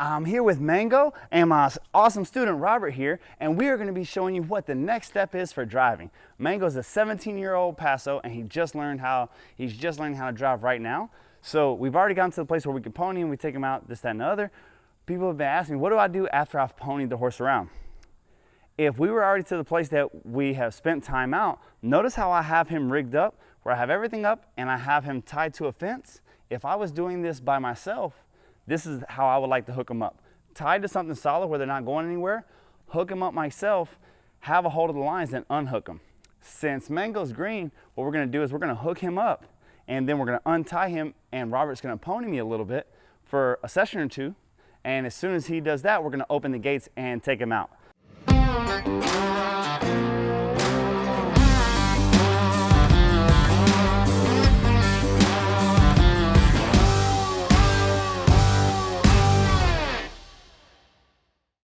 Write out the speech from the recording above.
I'm here with Mango and my awesome student Robert here, and we are going to be showing you what the next step is for driving. Mango's a 17-year-old Paso, and he's just learning how to drive right now. So we've already gotten to the place where we can pony him, we take him out, this, that, and the other. People have been asking me, what do I do after I've ponied the horse around? If we were already to the place that we have spent time out, notice how I have him rigged up, where I have everything up and I have him tied to a fence. If I was doing this by myself, this is how I would like to hook them up. Tied to something solid where they're not going anywhere, hook them up myself, have a hold of the lines, and unhook them. Since Mango's green, what we're gonna do is we're gonna hook him up, and then we're gonna untie him, and Robert's gonna pony me a little bit for a session or two. And as soon as he does that, we're gonna open the gates and take him out.